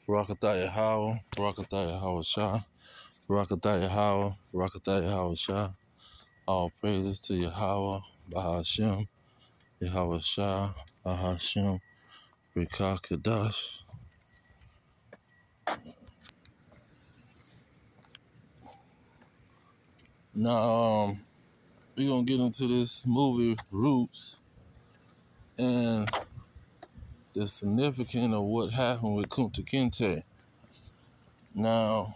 Barakatah Yahweh, Barakatah Yahweh Shah, Barakatah Yahweh, Barakatah Yahweh Shah. All praises to Yahweh, Bahashem, Yahweh Shah, Bahashem, Rikah Kadash. Now, we're going to get into this movie, Roots, and the significance of what happened with Kunta Kinte. Now,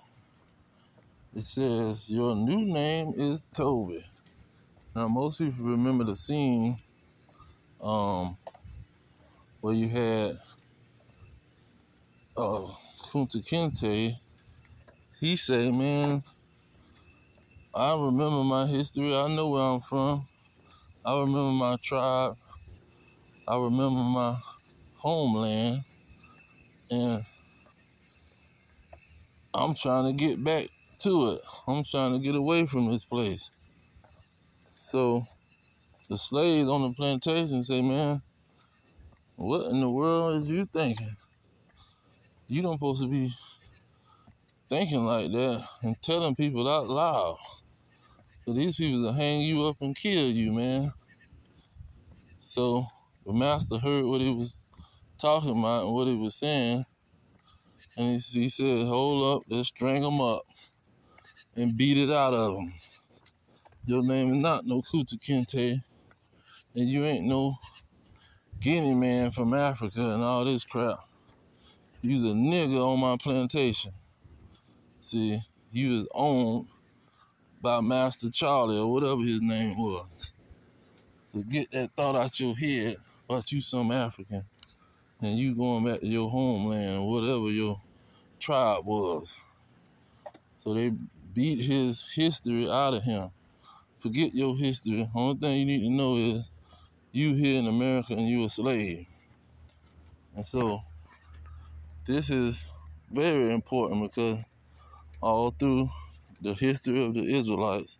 it says, your new name is Toby. Now, most people remember the scene where you had Kunta Kinte. He said, man, I remember my history. I know where I'm from. I remember my tribe. I remember my homeland. And I'm trying to get back to it. I'm trying to get away from this place. So the slaves on the plantation say, man, what in the world is you thinking? You don't supposed to be thinking like that and telling people out loud. So these people will hang you up and kill you, man. So the master heard what he was talking about and what he was saying. And he said, hold up, let's string them up and beat it out of them. Your name is not no Kunta Kinte, and you ain't no Guinea man from Africa and all this crap. You's a nigga on my plantation. See, you was owned by Master Charlie or whatever his name was. So get that thought out your head about you some African and you going back to your homeland or whatever your tribe was. So they beat his history out of him. Forget your history. Only thing you need to know is you here in America and you a slave. And so this is very important because all through the history of the Israelites,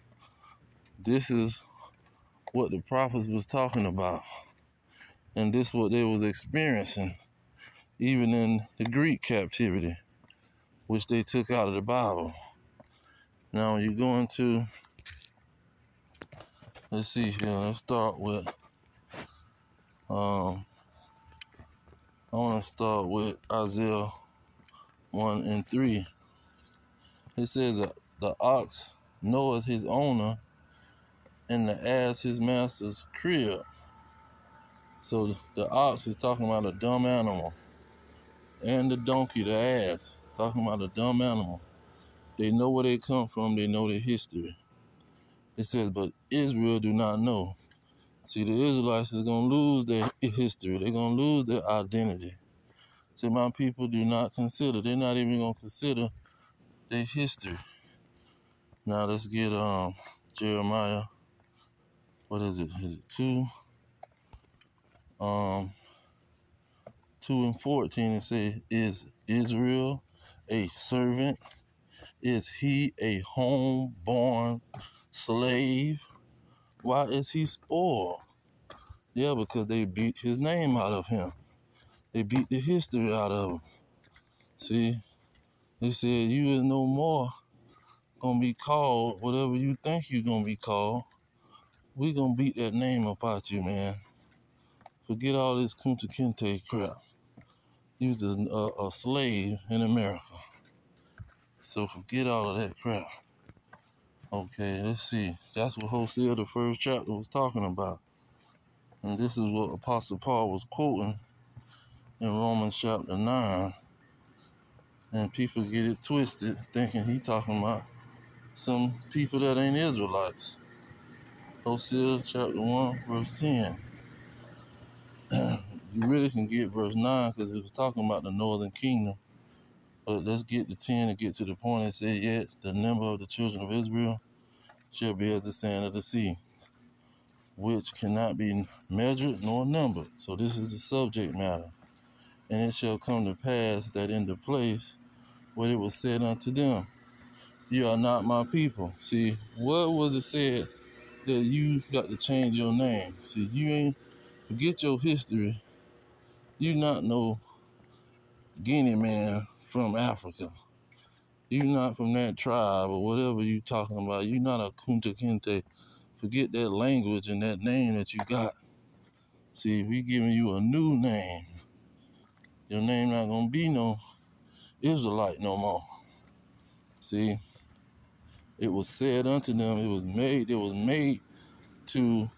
this is what the prophets was talking about. And this is what they was experiencing, even in the Greek captivity, which they took out of the Bible. Now when you go into, let's see here, let's start with, I want to start with Isaiah 1 and 3. It says, the ox knoweth his owner, and the ass his master's crib. So the ox is talking about a dumb animal, and the donkey, the ass, talking about a dumb animal. They know where they come from. They know their history. It says, but Israel do not know. See, the Israelites is going to lose their history. They're going to lose their identity. See, my people do not consider. They're not even going to consider their history. Now let's get Jeremiah. What is it? Is it 2? 2 and 14. It says, is Israel a servant? Is he a home-born slave? Why is he spoiled? Yeah, because they beat his name out of him. They beat the history out of him. See, they said you is no more gonna be called whatever you think you're gonna be called. We gonna beat that name up out you, man. Forget all this Kunta Kinte crap. You was a slave in America. So forget all of that crap. Okay, let's see. That's what Hosea, the first chapter, was talking about. And this is what Apostle Paul was quoting in Romans chapter 9. And people get it twisted, thinking he talking about some people that ain't Israelites. Hosea chapter 1, verse 10. You really can get verse 9 because it was talking about the northern kingdom. But let's get to 10 and get to the point. It says, yet the number of the children of Israel shall be as the sand of the sea, which cannot be measured nor numbered. So this is the subject matter. And it shall come to pass that in the place where it was said unto them, you are not my people. See, what was it said that you got to change your name? See, you ain't, forget your history. You not no Guinea man from Africa. You not from that tribe or whatever you talking about. You not a Kunta Kinte. Forget that language and that name that you got. See, we giving you a new name. Your name not gonna be no Israelite no more. See, it was said unto them, it was made to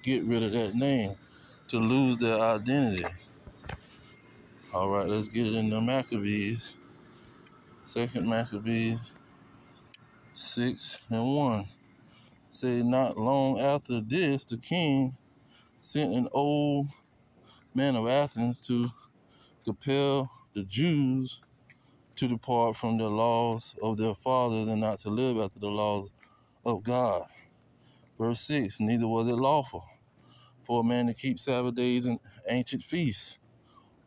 get rid of that name, to lose their identity. All right, let's get into Maccabees. Second Maccabees 6:1. Say, not long after this, the king sent an old man of Athens to compel the Jews to depart from the laws of their fathers and not to live after the laws of God. Verse 6, neither was it lawful for a man to keep Sabbath days and ancient feasts,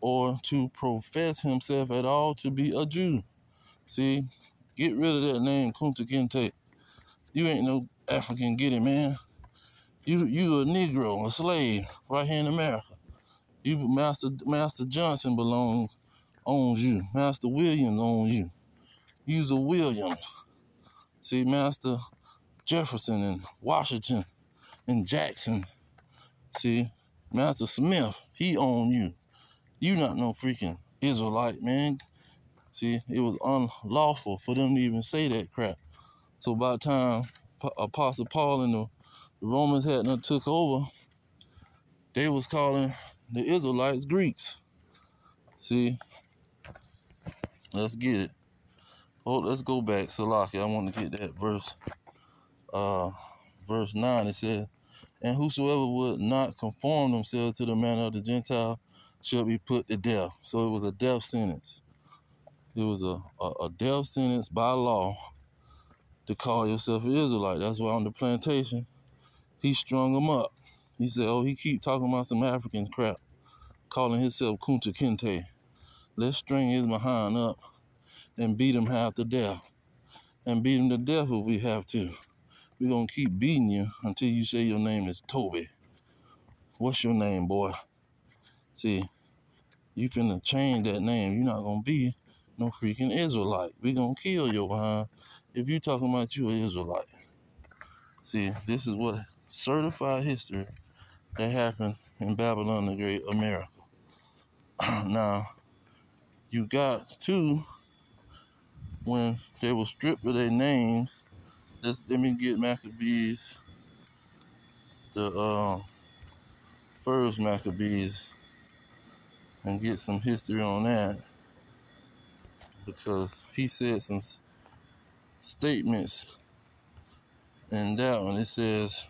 or to profess himself at all to be a Jew. See, get rid of that name, Kunta Kinte. You ain't no African, get it, man. You a Negro, a slave, right here in America. You Master Johnson owns you. Master Williams owns you. You's a Williams. See, Master Jefferson and Washington and Jackson. See, Master Smith, he owned you. You not no freaking Israelite, man. See, it was unlawful for them to even say that crap. So by the time Apostle Paul and the Romans hadn't took over, they was calling the Israelites Greeks. See, let's get it. Oh, let's go back. Salaki, I want to get that verse 9. It says, and whosoever would not conform themselves to the manner of the Gentile shall be put to death. So it was a death sentence. It was a death sentence by law to call yourself an Israelite. That's why on the plantation, he strung them up. He said, oh, he keep talking about some African crap, calling himself Kunta Kinte. Let's string his behind up and beat him half to death. And beat him to death if we have to. We're going to keep beating you until you say your name is Toby. What's your name, boy? See, you finna change that name. You're not going to be no freaking Israelite. We're going to kill your behind if you talking about you an Israelite. See, this is what certified history that happened in Babylon the Great, America. Now, you got to, when they were stripped of their names, let me get Maccabees, the first Maccabees, and get some history on that, because he said some statements in that one. It says,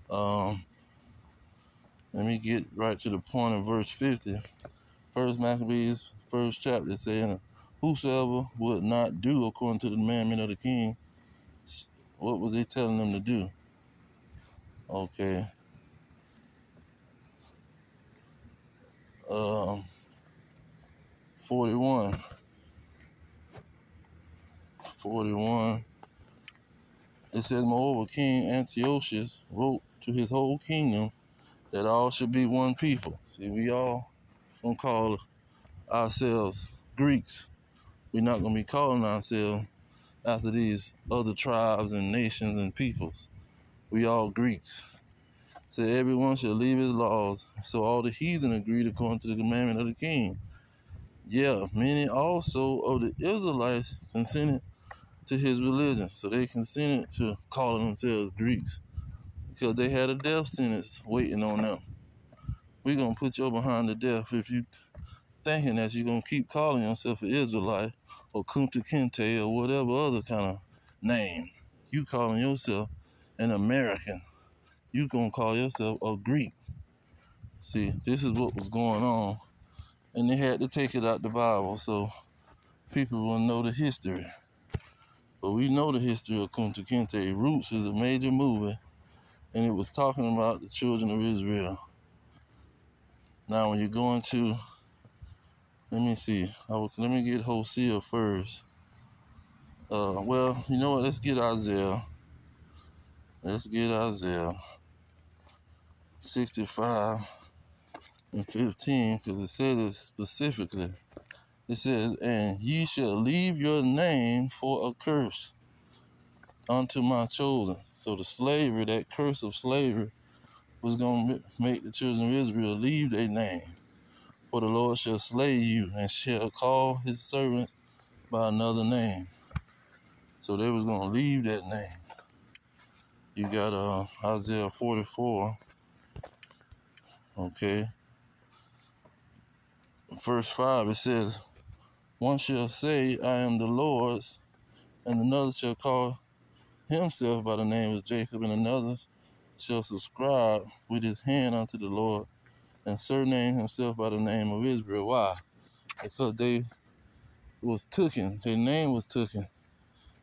let me get right to the point of verse 50. First Maccabees, first chapter, saying, whosoever would not do according to the commandment of the king, what was he telling them to do? Okay. 41. It says, moreover, King Antiochus wrote to his whole kingdom that all should be one people. See, we all gonna call ourselves Greeks. We're not gonna be calling ourselves after these other tribes and nations and peoples. We all Greeks. So everyone shall leave his laws. So all the heathen agreed according to the commandment of the king. Yeah, many also of the Israelites consented to his religion. So they consented to calling themselves Greeks because they had a death sentence waiting on them. We're going to put you behind the death if you thinking that you're going to keep calling yourself an Israelite or Kunta Kinte or whatever other kind of name. You calling yourself an American. You going to call yourself a Greek. See, this is what was going on. And they had to take it out the Bible so people will know the history. But we know the history of Kunta Kinte. Roots is a major movie, and it was talking about the children of Israel. Now, when you're going to, let me see, let me get Hosea first. Well, you know what, let's get Isaiah. Let's get Isaiah 65. and 15, because it says it specifically. It says, and ye shall leave your name for a curse unto my chosen. So the slavery, that curse of slavery, was going to make the children of Israel leave their name. For the Lord shall slay you, and shall call his servant by another name. So they was going to leave that name. You got Isaiah 44, okay. Verse 5, it says, one shall say, I am the Lord's, and another shall call himself by the name of Jacob, and another shall subscribe with his hand unto the Lord, and surname himself by the name of Israel. Why? Because they was taken, their name was taken.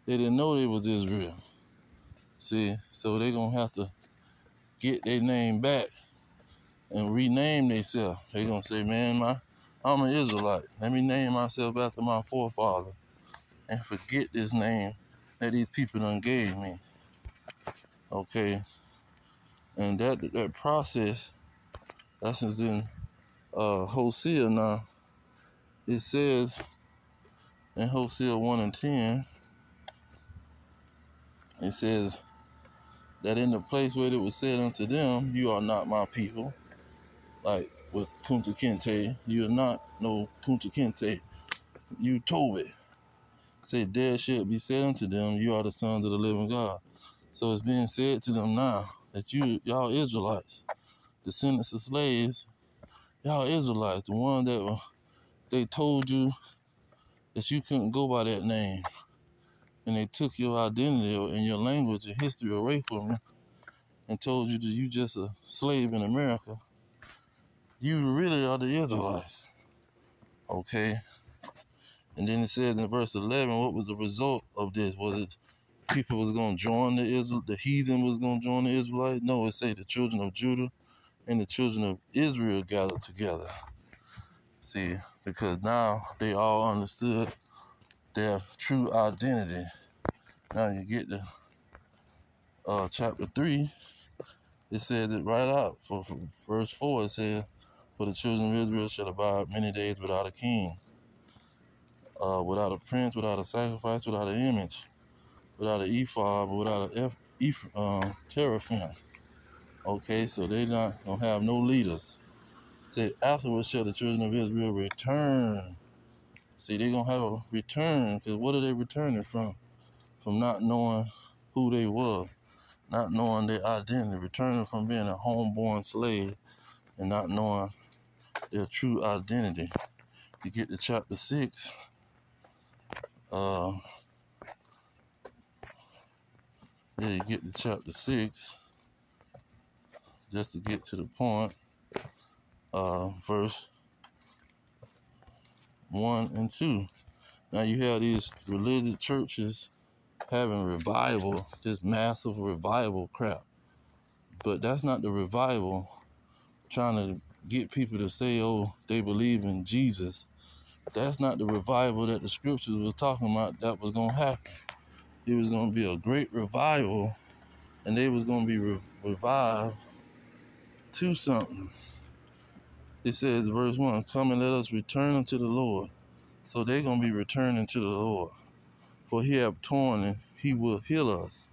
They didn't know they was Israel. See, so they gonna have to get their name back and rename themselves. They gonna say, man, I'm an Israelite. Let me name myself after my forefather and forget this name that these people done gave me. Okay, and that process, that's in Hosea now. It says in Hosea 1 and 10, it says that in the place where it was said unto them, you are not my people, like with Kunta Kinte, you are not no Kunta Kinte, you Toby. Say, there shall be said unto them, you are the sons of the living God. So it's being said to them now that y'all Israelites, descendants of slaves, y'all Israelites, the one that they told you that you couldn't go by that name, and they took your identity and your language and history away from you and told you that you just a slave in America. You really are the Israelites, okay? And then it says in verse 11, what was the result of this? Was it people was going to join the heathen was going to join the Israelites? No, it say the children of Judah and the children of Israel gathered together. See, because now they all understood their true identity. Now you get to chapter 3, it says it right out. For verse 4, it says, for the children of Israel shall abide many days without a king, without a prince, without a sacrifice, without an image, without an ephod, but without a teraphim. Okay, so they not going to have no leaders. Say, afterwards shall the children of Israel return. See, they're going to have a return, because what are they returning from? From not knowing who they was, not knowing their identity, returning from being a homeborn slave and not knowing their true identity. You get to chapter 6, you get to chapter 6, just to get to the point, verse 1 and 2. Now you have these religious churches having revival, this massive revival crap. But that's not the revival trying to get people to say, oh, they believe in Jesus. That's not the revival that the scriptures was talking about that was going to happen. It was going to be a great revival, and they was going to be revived to something. It says, verse 1, come and let us return unto the Lord. So they're going to be returning to the Lord. For he hath torn and he will heal us.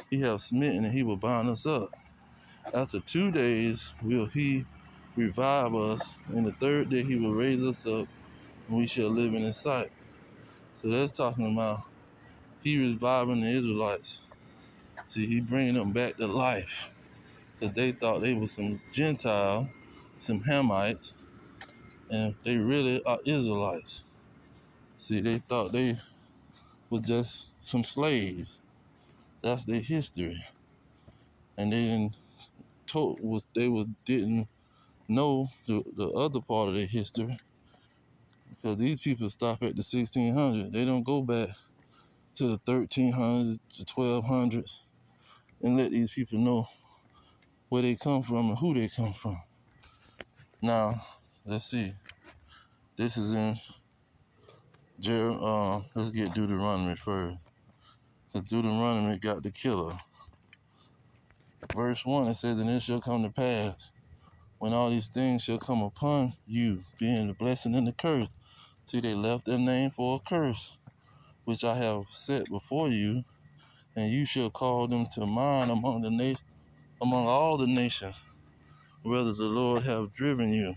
He hath smitten and he will bind us up. After 2 days will he revive us, and the third day he will raise us up, and we shall live in his sight. So that's talking about he reviving the Israelites. See, he bringing them back to life, because they thought they were some Gentile, some Hamites, and they really are Israelites. See, they thought they was just some slaves. That's their history, and didn't know the other part of their history, because these people stop at the 1600s. They don't go back to the 1300s to 1200s and let these people know where they come from and who they come from. Now, let's see. This is in let's get Deuteronomy first. Because Deuteronomy got the killer. Verse 1, it says, and it shall come to pass when all these things shall come upon you, being the blessing and the curse. See, they left their name for a curse, which I have set before you, and you shall call them to mind among all the nations, whether the Lord have driven you.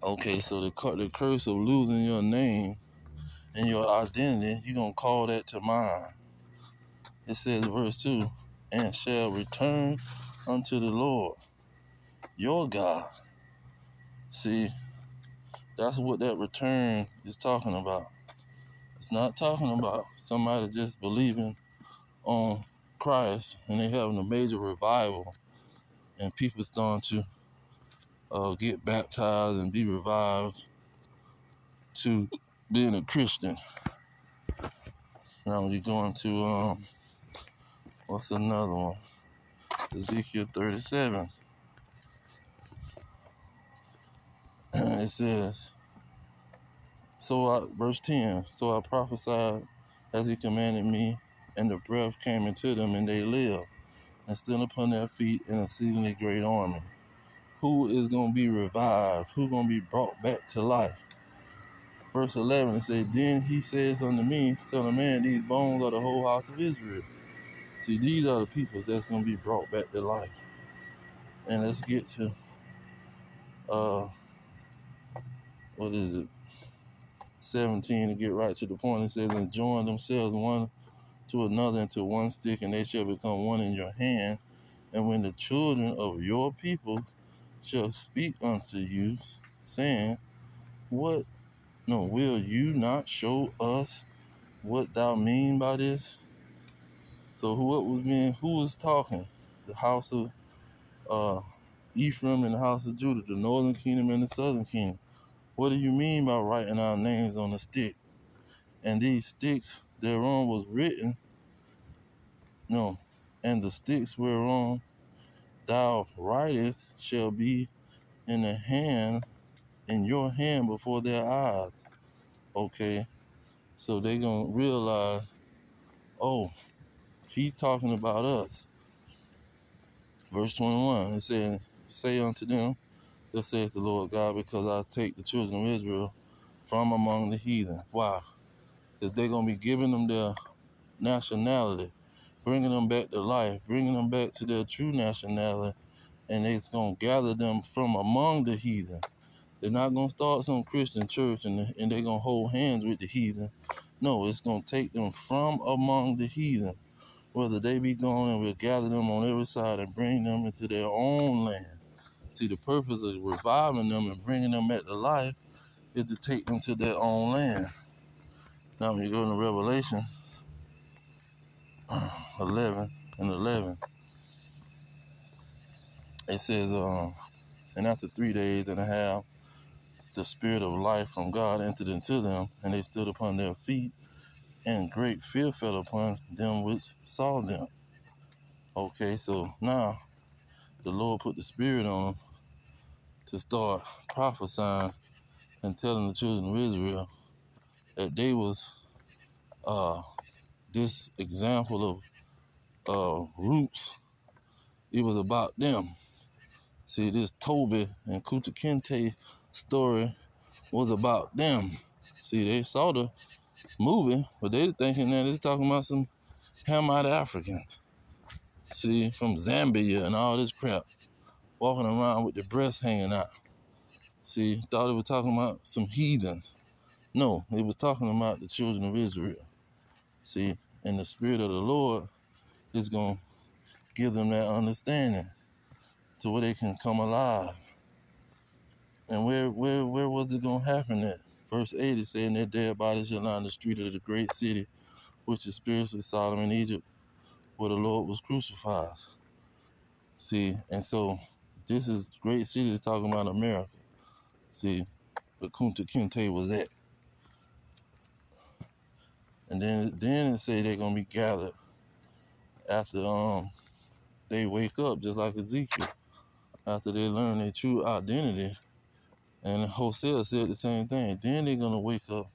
Okay, so the curse of losing your name and your identity, you're going to call that to mind. It says, verse 2, and shall return unto the Lord, your God. See, that's what that return is talking about. It's not talking about somebody just believing on Christ and they having a major revival and people starting to get baptized and be revived to being a Christian. Now you're going to, what's another one? Ezekiel 37. It says, verse 10, so I prophesied as he commanded me, and the breath came into them, and they lived, and stood upon their feet in an exceedingly great army. Who is going to be revived? Who going to be brought back to life? Verse 11, it says, then he says unto me, son of man, these bones are the whole house of Israel. See, these are the people that's going to be brought back to life. And let's get to, what is it? 17 to get right to the point. It says, and join themselves one to another into one stick, and they shall become one in your hand. And when the children of your people shall speak unto you, saying, will you not show us what thou mean by this? So who was talking? The house of Ephraim and the house of Judah, the northern kingdom and the southern kingdom. What do you mean by writing our names on a stick? And these sticks thereon was written, and the sticks whereon thou writest shall be in your hand before their eyes. Okay, so they gonna realize, oh, he talking about us. Verse 21, it said, say unto them, thus saith the Lord God, because I take the children of Israel from among the heathen. Why? Because they're gonna be giving them their nationality, bringing them back to life, bringing them back to their true nationality, and it's gonna gather them from among the heathen. They're not gonna start some Christian church and they're gonna hold hands with the heathen. No, it's gonna take them from among the heathen, whether they be gone, and we'll gather them on every side and bring them into their own land. See, the purpose of reviving them and bringing them back to life is to take them to their own land. Now, when you go to Revelation 11 and 11, it says, and after 3 days and a half, the spirit of life from God entered into them, and they stood upon their feet, and great fear fell upon them which saw them. Okay, so now the Lord put the spirit on them to start prophesying and telling the children of Israel that they was this example of roots. It was about them. See, this Toby and Kunta Kinte story was about them. See, they saw the movie, but they thinking that it's talking about some Hamite Africans. See, from Zambia and all this crap, walking around with their breasts hanging out. See, thought it was talking about some heathens. No, it was talking about the children of Israel. See, and the Spirit of the Lord is going to give them that understanding to where they can come alive. And where was it going to happen at? Verse 8 is saying their dead bodies shall lie in the street of the great city, which is spiritually Sodom and Egypt, where the Lord was crucified. See, and so this is great city is talking about America. See, where Kunta Kinte was at. And then it say they're gonna be gathered after they wake up, just like Ezekiel, after they learn their true identity. And Hosea said the same thing. Then they're gonna wake up.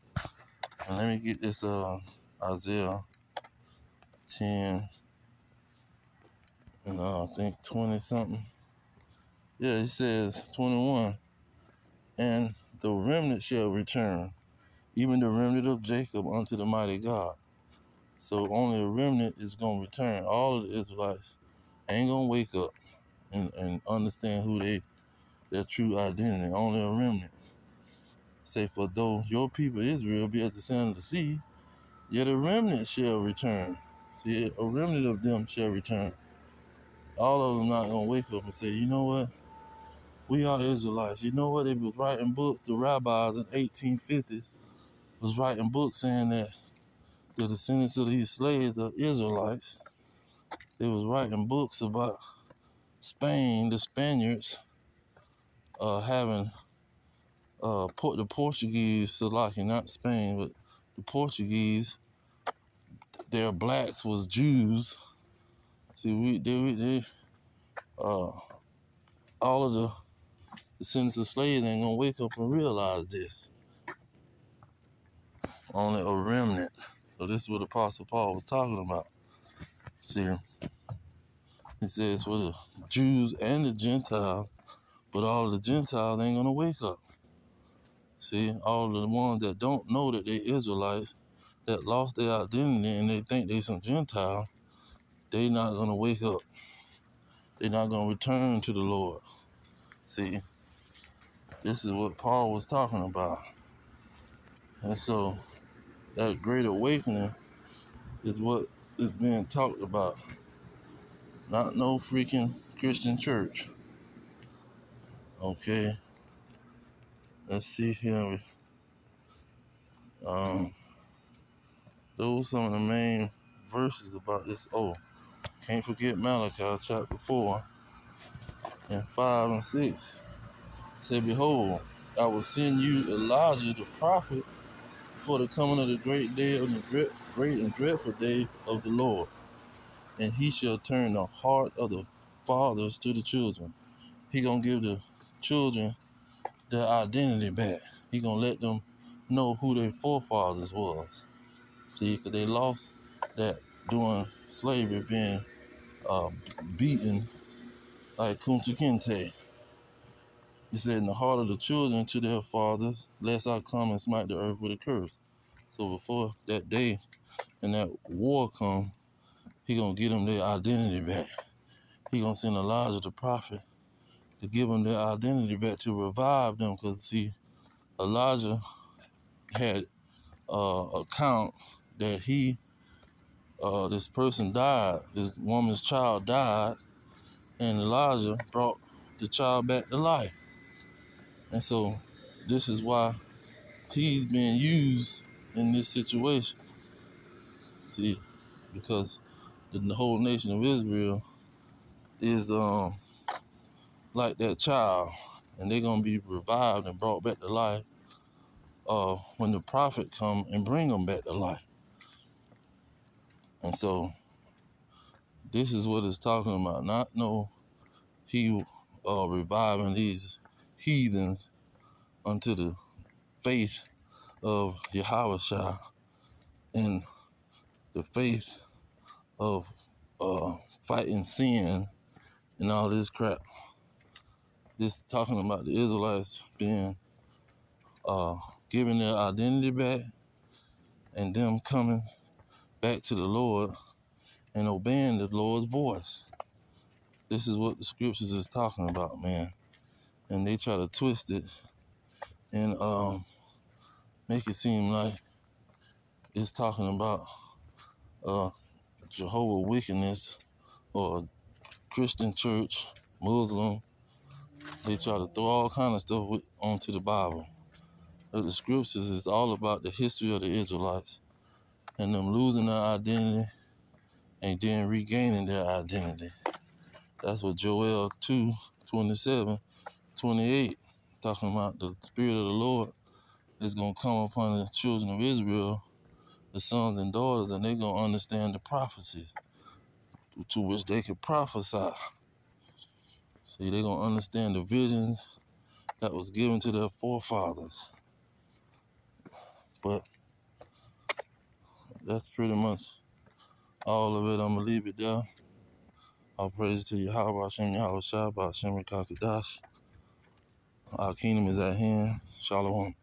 And let me get this Isaiah 10 and I think 20 something. Yeah, it says 21, and the remnant shall return, even the remnant of Jacob unto the mighty God. So only a remnant is going to return. All of the Israelites ain't going to wake up and understand their true identity. Only a remnant. Say, for though your people Israel be at the sand of the sea, yet a remnant shall return. See, a remnant of them shall return. All of them not going to wake up and say, you know what? We are Israelites. You know what? They was writing books. The rabbis in 1850 was writing books saying that the descendants of these slaves are Israelites. They was writing books about Spain, the Spaniards, having the Portuguese, Salaki, not Spain, but the Portuguese, their blacks was Jews. See, all of the descendants of slaves ain't gonna wake up and realize this. Only a remnant. So this is what Apostle Paul was talking about. See, he says for the Jews and the Gentiles, but all of the Gentiles ain't gonna wake up. See, all of the ones that don't know that they Israelites, that lost their identity and they think they some Gentiles, they not gonna wake up. They're not gonna return to the Lord. See, this is what Paul was talking about. And so that great awakening is what is being talked about. Not no freaking Christian church. Okay. Let's see here. Those are some of the main verses about this. Oh, can't forget Malachi chapter 4 and 5 and 6. Say, behold, I will send you Elijah the prophet for the coming of the great day of the great and dreadful day of the Lord. And he shall turn the heart of the fathers to the children. He gonna give the children their identity back. He gonna let them know who their forefathers was. See, because they lost that during slavery, being beaten like Kunta Kinte. He said, in the heart of the children to their fathers, lest I come and smite the earth with a curse. So before that day and that war come, he gonna give them their identity back. He gonna send Elijah the prophet to give them their identity back, to revive them. Because see, Elijah had account that this person died, this woman's child died, and Elijah brought the child back to life. And so this is why he's being used in this situation. See, because the whole nation of Israel is like that child, and they're gonna be revived and brought back to life when the prophet come and bring them back to life. And so this is what it's talking about. Not no he reviving these heathens unto the faith of Yahweh and the faith of fighting sin and all this crap. This talking about the Israelites being giving their identity back and them coming back to the Lord and obeying the Lord's voice. This is what the scriptures is talking about, man. And they try to twist it and make it seem like it's talking about Jehovah wickedness or Christian church, Muslim. They try to throw all kind of stuff onto the Bible. But the scriptures is all about the history of the Israelites and them losing their identity and then regaining their identity. That's what Joel 2:27-28 talking about. The Spirit of the Lord is going to come upon the children of Israel, the sons and daughters, and they're going to understand the prophecy to which they can prophesy. See, they're going to understand the visions that was given to their forefathers. But that's pretty much all of it. I'm going to leave it there. All praise to Yahweh, Hashem, Yahweh Shah, Hashem, Kakadash. Our kingdom is at hand. Shalom.